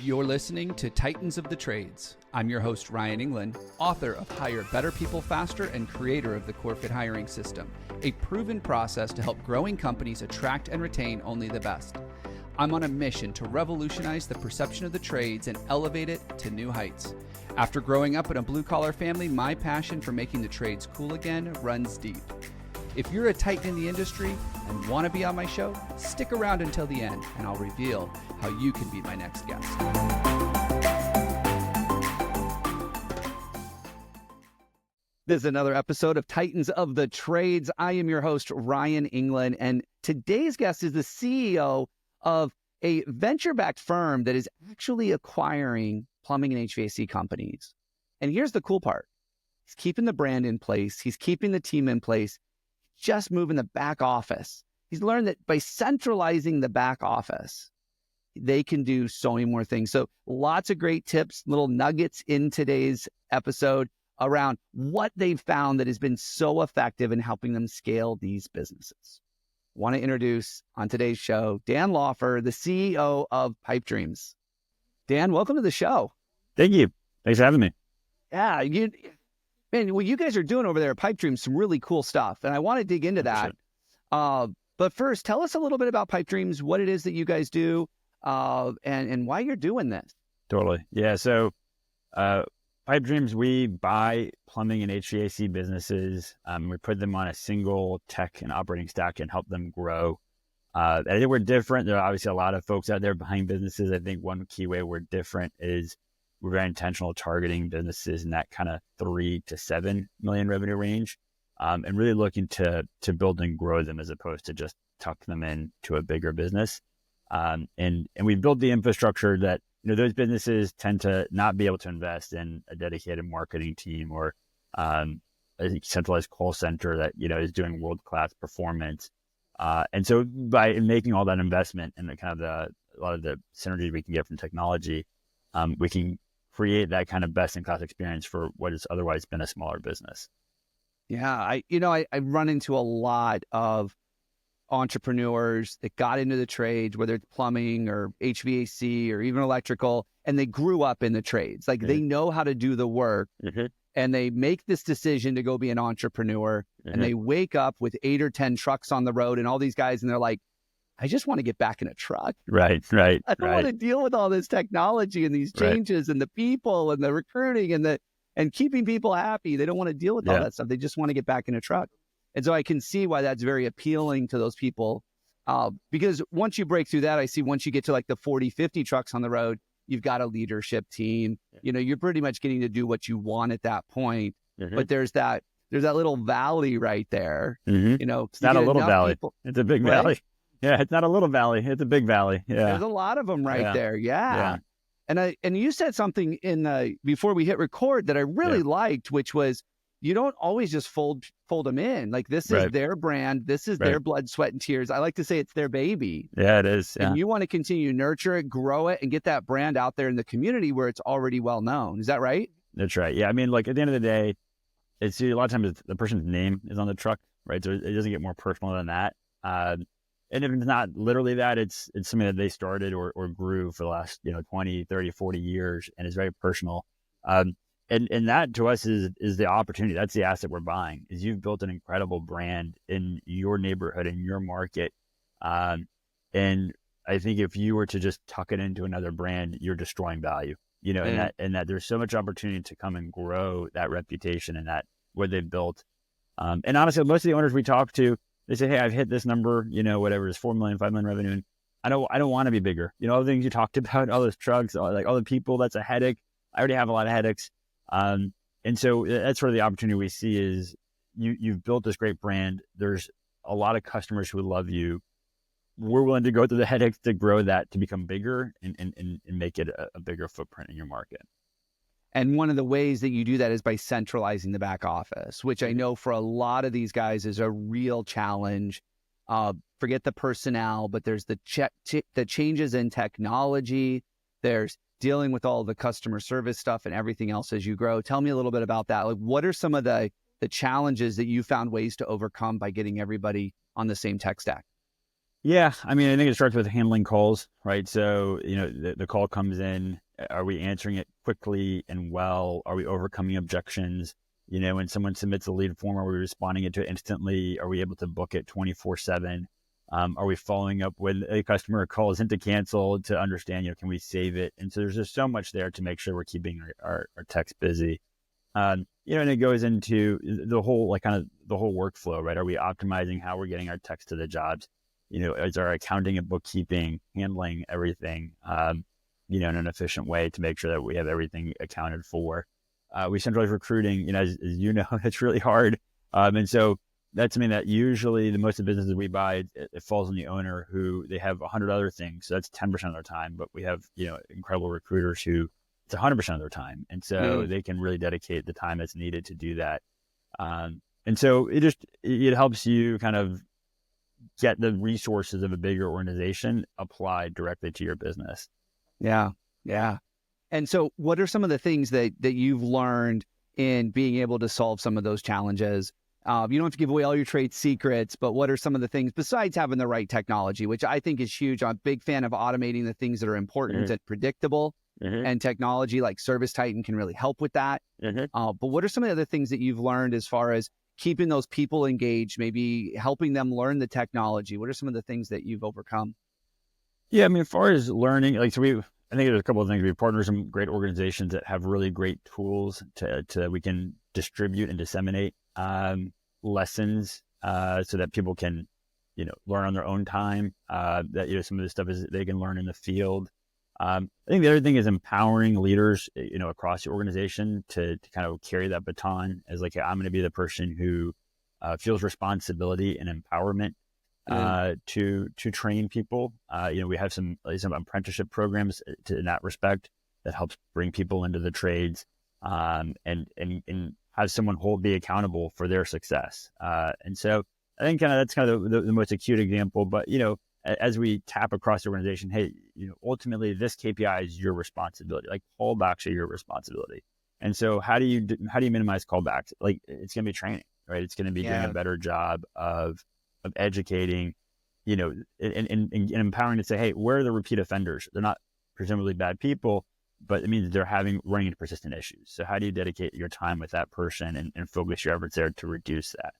You're listening to Titans of the Trades. I'm your host, Ryan England, author of Hire Better People Faster and creator of the CoreFit hiring system, a proven process to help growing companies attract and retain only the best. I'm on a mission to revolutionize the perception of the trades and elevate it to new heights. After growing up in a blue-collar family, my passion for making the trades cool again runs deep. If you're a titan in the industry and want to be on my show, stick around until the end and I'll reveal how you can be my next guest. This is another episode of Titans of the Trades. I am your host, Ryan England, and today's guest is the CEO of a venture-backed firm that is actually acquiring plumbing and HVAC companies. And here's the cool part. He's keeping the brand in place. He's keeping the team in place, just moving the back office. He's learned that by centralizing the back office, they can do so many more things. So lots of great tips, little nuggets in today's episode around what they've found that has been so effective in helping them scale these businesses. I want to introduce on today's show, Dan Laufer, the CEO of PipeDreams. Dan, welcome to the show. Thank you. Thanks for having me. Yeah, what you guys are doing over there at PipeDreams, some really cool stuff. And I want to dig into that. But first, tell us a little bit about PipeDreams, what it is that you guys do, and why you're doing this. Totally. Yeah. So PipeDreams, we buy plumbing and HVAC businesses. We put them on a single tech and operating stack and help them grow. I think we're different. There are obviously a lot of folks out there behind businesses. I think one key way we're different is we're very intentional targeting businesses in that kind of 3 to 7 million revenue range, and really looking to build and grow them as opposed to just tuck them into a bigger business. And we built the infrastructure that, those businesses tend to not be able to invest in a dedicated marketing team or a centralized call center that, is doing world-class performance. And so by making all that investment and a lot of the synergy we can get from technology, we can create that kind of best-in-class experience for what has otherwise been a smaller business. Yeah, I run into a lot of entrepreneurs that got into the trades, whether it's plumbing or HVAC or even electrical, and they grew up in the trades. Like they know how to do the work, and they make this decision to go be an entrepreneur, and they wake up with 8 or 10 trucks on the road and all these guys, and they're like, I just want to get back in a truck. Right. I don't want to deal with all this technology and these changes and the people and the recruiting and keeping people happy. They don't want to deal with all that stuff. They just want to get back in a truck. And so I can see why that's very appealing to those people. Because once you break through that, I see once you get to like the 40, 50 trucks on the road, you've got a leadership team. You're pretty much getting to do what you want at that point. But there's that little valley right there. It's not a little valley. It's a big valley. Yeah, it's not a little valley. It's a big valley. Yeah. There's a lot of them there. Yeah. And you said something before we hit record that I really liked, which was you don't always just fold them in. Like this is their brand. This is their blood, sweat, and tears. I like to say it's their baby. Yeah, it is. Yeah. And you want to continue to nurture it, grow it, and get that brand out there in the community where it's already well known. Is that right? That's right. Yeah. I mean, like at the end of the day, it's a lot of times the person's name is on the truck, right? So it doesn't get more personal than that. And if it's not literally that, it's something that they started or grew for the last, 20, 30, 40 years, and it's very personal. And that to us is the opportunity. That's the asset we're buying, is you've built an incredible brand in your neighborhood, in your market. And I think if you were to just tuck it into another brand, you're destroying value, and that there's so much opportunity to come and grow that reputation and that what they've built. And honestly, most of the owners we talk to, they say, hey, I've hit this number, whatever it is, 4 million, 5 million revenue. And I don't want to be bigger. All the things you talked about, all those trucks, all the people, that's a headache. I already have a lot of headaches. And so that's sort of the opportunity we see is you've built this great brand. There's a lot of customers who love you. We're willing to go through the headaches to grow that, to become bigger and make it a bigger footprint in your market. And one of the ways that you do that is by centralizing the back office, which I know for a lot of these guys is a real challenge. Forget the personnel, but there's the changes in technology. There's dealing with all the customer service stuff and everything else as you grow. Tell me a little bit about that. Like, what are some of the challenges that you found ways to overcome by getting everybody on the same tech stack? Yeah, I mean, I think it starts with handling calls, right? So, the call comes in. Are we answering it quickly and well? Are we overcoming objections? When someone submits a lead form, are we responding to it instantly? Are we able to book it 24/7? Are we following up when a customer calls in to cancel to understand, can we save it? And so there's just so much there to make sure we're keeping our techs busy. And it goes into the whole, like, kind of the whole workflow, right? Are we optimizing how we're getting our techs to the jobs? Is our accounting and bookkeeping handling everything, in an efficient way to make sure that we have everything accounted for? We centralize recruiting, as it's really hard. And so that's something that usually most of the businesses we buy, it falls on the owner who they have 100 other things. So that's 10% of their time, but we have, incredible recruiters who it's 100% of their time. And so they can really dedicate the time that's needed to do that. And so it helps you kind of get the resources of a bigger organization applied directly to your business. Yeah. Yeah. And so what are some of the things that you've learned in being able to solve some of those challenges? You don't have to give away all your trade secrets, but what are some of the things besides having the right technology, which I think is huge? I'm a big fan of automating the things that are important and predictable, and technology like Service Titan can really help with that. But what are some of the other things that you've learned as far as keeping those people engaged, maybe helping them learn the technology? What are some of the things that you've overcome? Yeah, I mean, as far as learning, I think there's a couple of things. We partner with some great organizations that have really great tools to we can distribute and disseminate lessons so that people can, learn on their own time. That some of this stuff is they can learn in the field. I think the other thing is empowering leaders, across the organization to kind of carry that baton as like, I'm going to be the person who feels responsibility and empowerment to train people. We have some apprenticeship programs in that respect that helps bring people into the trades, and have someone be accountable for their success. And so I think that's kind of the most acute example, but as we tap across the organization, hey, ultimately this KPI is your responsibility. Like, callbacks are your responsibility. And so how do you minimize callbacks? Like, it's going to be training, right? It's going to be doing a better job of educating, and empowering to say, hey, where are the repeat offenders? They're not presumably bad people, but it means they're running into persistent issues. So how do you dedicate your time with that person and focus your efforts there to reduce that?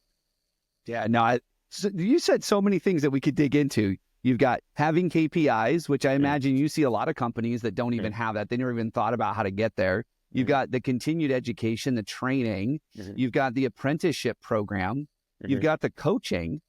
Yeah, no, so you said so many things that we could dig into. You've got having KPIs, which I imagine you see a lot of companies that don't even have that. They never even thought about how to get there. You've got the continued education, the training. You've got the apprenticeship program. You've got the coaching.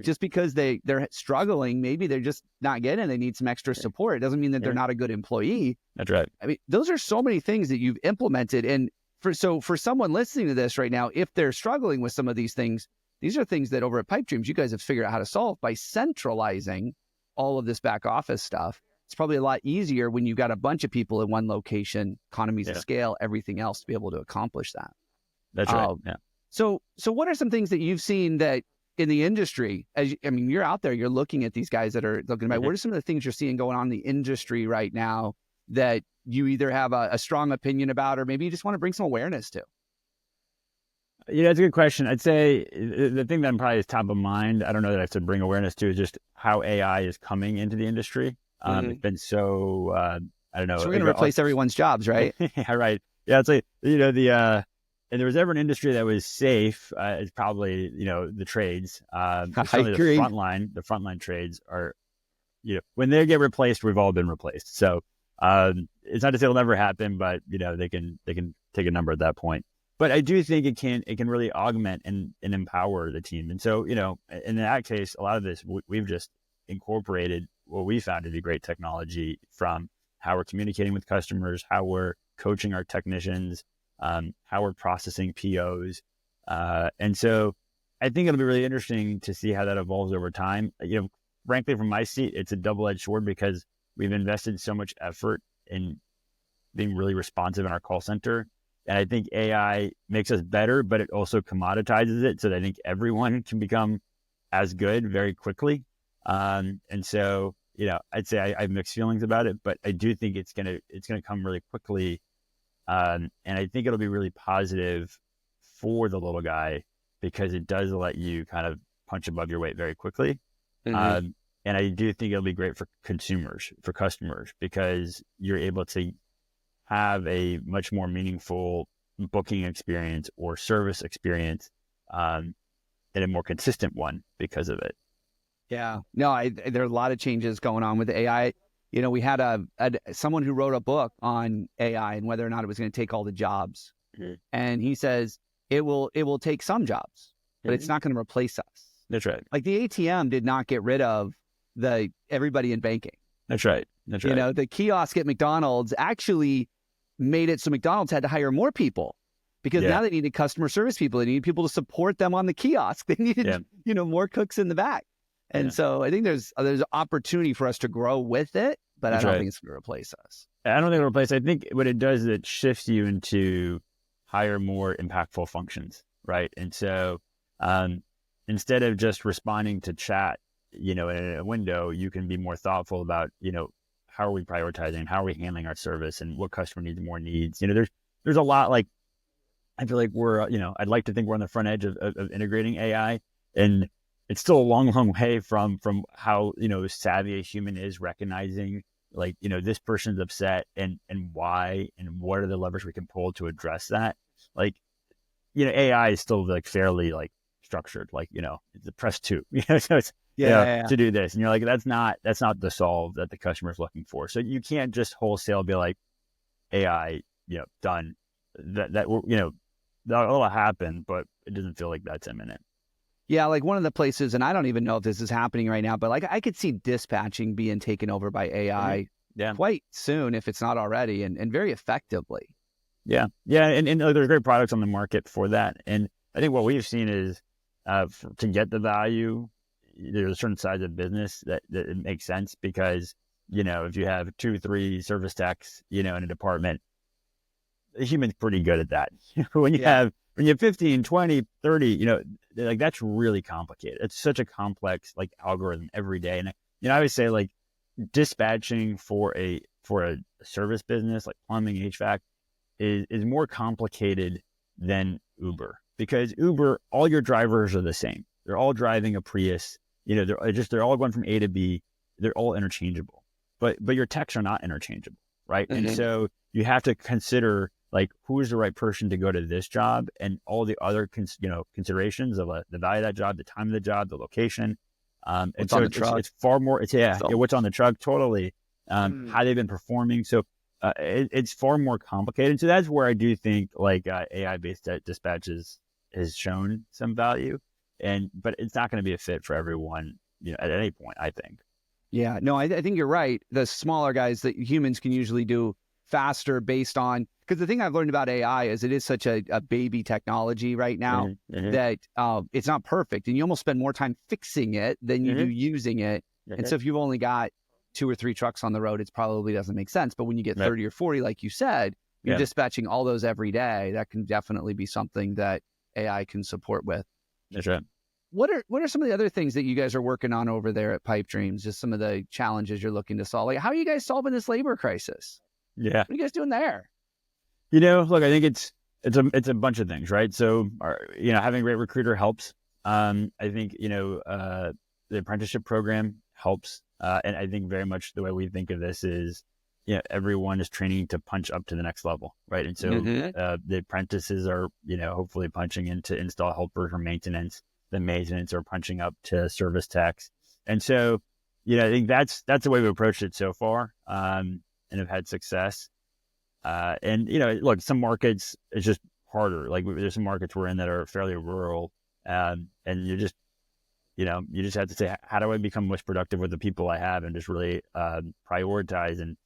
Just because they're struggling, maybe they're just not getting, they need some extra support. It doesn't mean that they're not a good employee. That's right. I mean, those are so many things that you've implemented. And for someone listening to this right now, if they're struggling with some of these things, these are things that over at PipeDreams, you guys have figured out how to solve by centralizing all of this back office stuff. It's probably a lot easier when you've got a bunch of people in one location, economies of scale, everything else to be able to accomplish that. That's right. Yeah. So what are some things that you've seen that in the industry, you're out there, you're looking at these guys that are looking at, what are some of the things you're seeing going on in the industry right now that you either have a strong opinion about, or maybe you just want to bring some awareness to? Yeah, that's a good question. I'd say the thing that probably is top of mind, I don't know that I have to bring awareness to, is just how AI is coming into the industry. It's been so, I don't know. So we're going to replace everyone's jobs, right? Yeah, right. Yeah, it's like, and there was ever an industry that was safe, it's probably, the trades. I agree. The frontline trades are, when they get replaced, we've all been replaced. So it's not to say it'll never happen, but, they can take a number at that point. But I do think it can really augment and empower the team. And so, in that case, a lot of this, we've just incorporated what we found to be great technology, from how we're communicating with customers, how we're coaching our technicians, how we're processing POs. And so I think it'll be really interesting to see how that evolves over time. Frankly, from my seat, it's a double-edged sword, because we've invested so much effort in being really responsive in our call center. And I think AI makes us better, but it also commoditizes it so that I think everyone can become as good very quickly. And so, I'd say I have mixed feelings about it, but I do think it's gonna come really quickly. And I think it'll be really positive for the little guy, because it does let you kind of punch above your weight very quickly. And I do think it'll be great for consumers, for customers, because you're able to have a much more meaningful booking experience or service experience, and a more consistent one because of it. Yeah, no, there are a lot of changes going on with AI. You know, we had someone who wrote a book on AI and whether or not it was going to take all the jobs. Mm-hmm. And he says it will take some jobs, but it's not going to replace us. That's right. Like the ATM did not get rid of everybody in banking. That's right. That's right. You know, the kiosk at McDonald's actually made it so McDonald's had to hire more people because now they needed customer service people. They needed people to support them on the kiosk. They needed, more cooks in the back. And so I think there's opportunity for us to grow with it, but I don't think it's going to replace us. I don't think it'll replace. I think what it does is it shifts you into higher, more impactful functions, right? And so instead of just responding to chat, in a window, you can be more thoughtful about, how are we prioritizing, how are we handling our service, and what customer needs more needs. There's a lot, like, I feel like we're, I'd like to think we're on the front edge of integrating AI, and it's still a long, long way from how, savvy a human is recognizing, like, this person's upset and why, and what are the levers we can pull to address that. Like, AI is still like fairly like structured, like, it's a press 2, so it's, to do this. And you're like, that's not the solve that the customer is looking for. So you can't just wholesale be like, AI, done. That'll happen, but it doesn't feel like that's imminent. Yeah, like one of the places, and I don't even know if this is happening right now, but like I could see dispatching being taken over by AI quite soon, if it's not already, and very effectively. Yeah. And there's great products on the market for that. And I think what we've seen is to get the value, there's a certain size of business that it makes sense because, if you have 2-3 service techs, in a department, the human's pretty good at that. When you have 15, 20, 30, like that's really complicated. It's such a complex like algorithm every day. And I always say like dispatching for a service business like plumbing, HVAC is more complicated than Uber, because Uber, all your drivers are the same. They're all driving a Prius. They're all going from A to B. They're all interchangeable, but your techs are not interchangeable, right? Mm-hmm. And so you have to consider like who is the right person to go to this job, and all the other considerations of the value of that job, the time of the job, the location. What's on the truck? It's far more. What's on the truck, totally. How they've been performing. So it's far more complicated. So that's where I do think like AI-based dispatches has shown some value, but it's not going to be a fit for everyone, at any point, I think. Yeah, no, I think you're right. The smaller guys that humans can usually do faster based on, because the thing I've learned about AI is it is such a baby technology right now that it's not perfect, and you almost spend more time fixing it than you do using it. And so if you've only got 2 or 3 trucks on the road, it probably doesn't make sense. But when you get 30 or 40, like you said, you're dispatching all those every day. That can definitely be something that AI can support with. That's right. What are some of the other things that you guys are working on over there at PipeDreams? Just some of the challenges you're looking to solve. Like, how are you guys solving this labor crisis? Yeah. What are you guys doing there? Look, I think it's a bunch of things, right? So, having a great recruiter helps. I think, the apprenticeship program helps. And I think very much the way we think of this is, everyone is training to punch up to the next level, right? And so the apprentices are, hopefully punching into install helpers or maintenance. The maintenance are punching up to service techs. And so, I think that's the way we approached it so far, and have had success. Look, some markets it's just harder. Like there's some markets we're in that are fairly rural, and you just have to say, how do I become most productive with the people I have, and just really prioritize and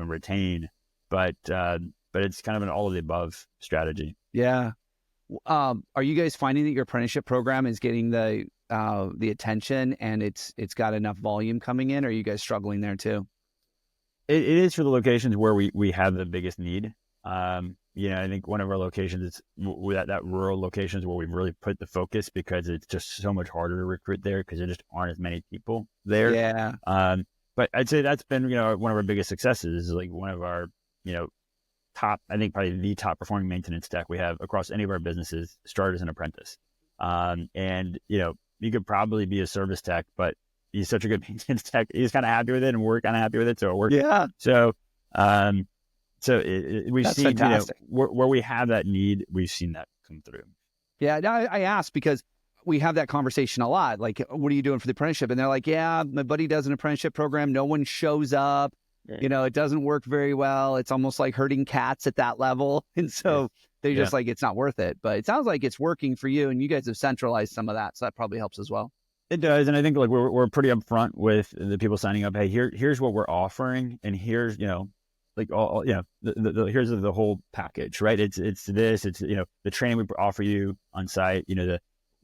retain. But it's kind of an all of the above strategy. Yeah. Are you guys finding that your apprenticeship program is getting the attention and it's got enough volume coming in? Or are you guys struggling there too? It is for the locations where we have the biggest need. I think one of our locations is that rural locations where we've really put the focus, because it's just so much harder to recruit there because there just aren't as many people there. Yeah. But I'd say that's been, one of our biggest successes. Is like one of our, top, I think probably the top performing maintenance tech we have across any of our businesses started as an apprentice. You could probably be a service tech, but he's such a good maintenance tech. He's kind of happy with it, and we're kind of happy with it, so it works. Yeah. So, we've That's seen, fantastic. where we have that need, we've seen that come through. Yeah, no, I asked because we have that conversation a lot. Like, what are you doing for the apprenticeship? And they're like, yeah, my buddy does an apprenticeship program. No one shows up. Yeah. It doesn't work very well. It's almost like herding cats at that level. And so they're just like, it's not worth it. But it sounds like it's working for you, and you guys have centralized some of that. So that probably helps as well. It does. And I think like we're pretty upfront with the people signing up. Hey, here's what we're offering. And here's, like all, here's the whole package, right? It's this, it's, the training we offer you on site,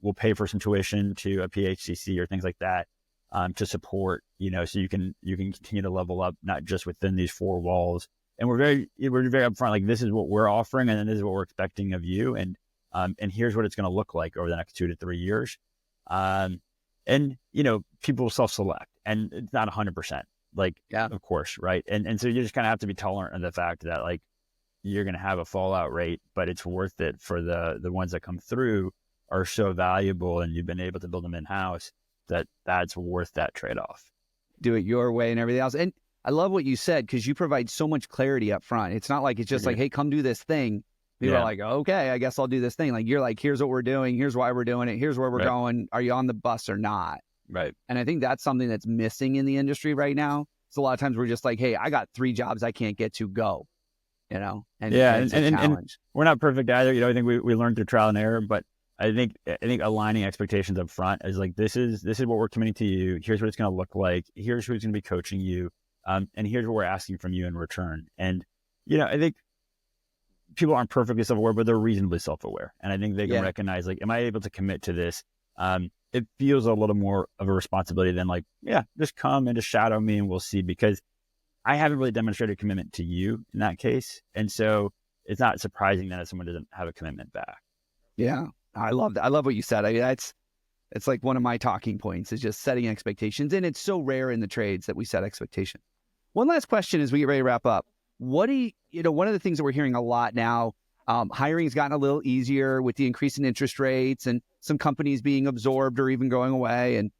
we'll pay for some tuition to a PHCC or things like that, to support, so you can continue to level up, not just within these four walls. And we're very upfront, like this is what we're offering, and then this is what we're expecting of you. And here's what it's going to look like over the next 2 to 3 years. And, people self-select, and it's not 100%. Of course, right? And so you just kind of have to be tolerant of the fact that like you're going to have a fallout rate, but it's worth it for the ones that come through are so valuable, and you've been able to build them in-house, that's worth that trade-off. Do it your way and everything else. And I love what you said, because you provide so much clarity up front. It's not like it's just like, hey, come do this thing. People are like, okay, I guess I'll do this thing. Like, you're like, here's what we're doing. Here's why we're doing it. Here's where we're going. Are you on the bus or not? Right. And I think that's something that's missing in the industry right now. So a lot of times we're just like, hey, I got 3 jobs I can't get to, go, and it's a challenge. And we're not perfect either. I think we learned through trial and error, but I think aligning expectations up front is like, this is what we're committing to you. Here's what it's going to look like. Here's who's going to be coaching you. And here's what we're asking from you in return. And, I think people aren't perfectly self-aware, but they're reasonably self-aware. And I think they can recognize, like, am I able to commit to this? It feels a little more of a responsibility than like, just come and just shadow me and we'll see, because I haven't really demonstrated commitment to you in that case. And so it's not surprising that someone doesn't have a commitment back. Yeah. I love that. I love what you said. I mean, it's like one of my talking points is just setting expectations. And it's so rare in the trades that we set expectations. One last question as we get ready to wrap up. What do you, one of the things that we're hearing a lot now, hiring has gotten a little easier with the increase in interest rates and some companies being absorbed or even going away. And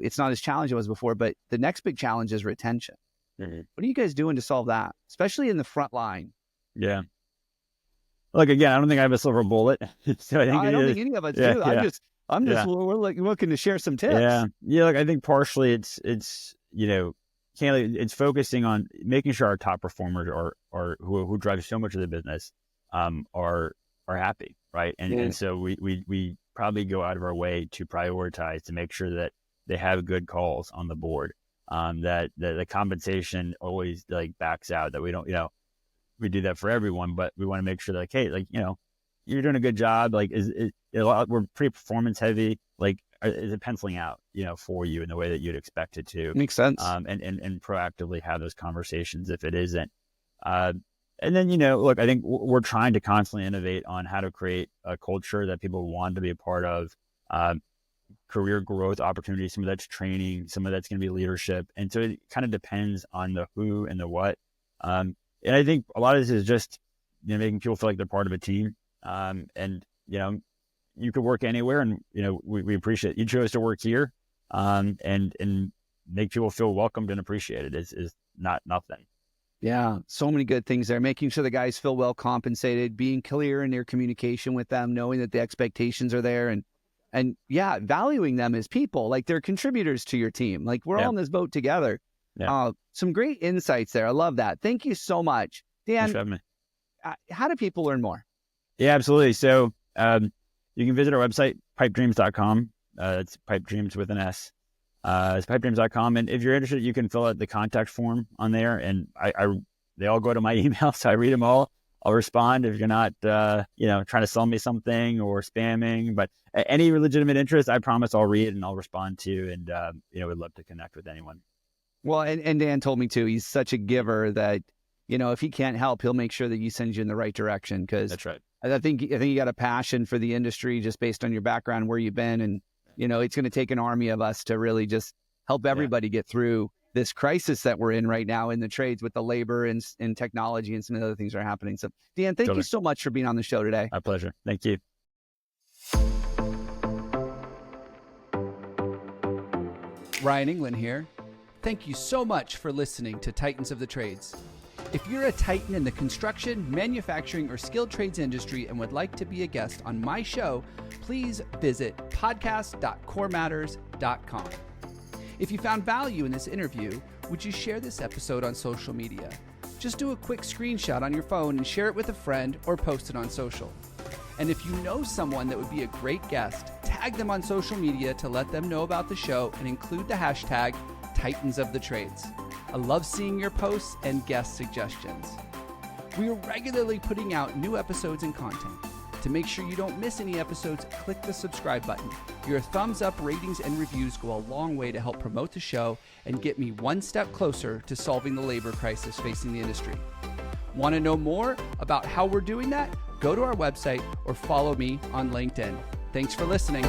it's not as challenging as before, but the next big challenge is retention. Mm-hmm. What are you guys doing to solve that, especially in the front line? Yeah. Look, again, I don't think I have a silver bullet. So I don't think any of us do. Yeah. I'm just we're looking to share some tips. Yeah. Look, I think partially it's it's focusing on making sure our top performers are who drive so much of the business are happy, right? And so we probably go out of our way to prioritize to make sure that they have good calls on the board. That the compensation always like backs out, that we don't, we do that for everyone, but we want to make sure that, like, hey, like, you're doing a good job. Like, we're pretty performance heavy. Like, is it penciling out, for you in the way that you'd expect it to? Makes sense. And proactively have those conversations if it isn't. And then, look, I think we're trying to constantly innovate on how to create a culture that people want to be a part of, career growth opportunities. Some of that's training, some of that's going to be leadership. And so it kind of depends on the who and the what. And I think a lot of this is just, making people feel like they're part of a team. And, you could work anywhere, and, we appreciate you chose to work here, and make people feel welcomed and appreciated is not nothing. Yeah. So many good things there. Making sure the guys feel well compensated, being clear in their communication with them, knowing that the expectations are there, and valuing them as people, like they're contributors to your team. Like, we're all in this boat together. Yeah. Some great insights there. I love that. Thank you so much, Dan. Thanks for having me. How do people learn more? Yeah, absolutely. So you can visit our website, PipeDreams.com. It's PipeDreams with an S. It's PipeDreams.com. And if you're interested, you can fill out the contact form on there. And they all go to my email, so I read them all. I'll respond if you're not, trying to sell me something or spamming. But any legitimate interest, I promise I'll read and I'll respond to. And, would love to connect with anyone. Well, and Dan told me too, he's such a giver that, if he can't help, he'll make sure that he sends you in the right direction. Because that's right. I think you got a passion for the industry just based on your background, where you've been. And, it's going to take an army of us to really just help everybody get through this crisis that we're in right now in the trades with the labor and technology and some of the other things that are happening. So, Dan, thank you so much for being on the show today. My pleasure. Thank you. Ryan England here. Thank you so much for listening to Titans of the Trades. If you're a titan in the construction, manufacturing, or skilled trades industry and would like to be a guest on my show, please visit podcast.corematters.com. If you found value in this interview, would you share this episode on social media? Just do a quick screenshot on your phone and share it with a friend or post it on social. And if you know someone that would be a great guest, tag them on social media to let them know about the show and include the hashtag Titans of the Trades. I love seeing your posts and guest suggestions. We are regularly putting out new episodes and content. To make sure you don't miss any episodes, click the subscribe button. Your thumbs up, ratings, and reviews go a long way to help promote the show and get me one step closer to solving the labor crisis facing the industry. Want to know more about how we're doing that? Go to our website or follow me on LinkedIn. Thanks for listening.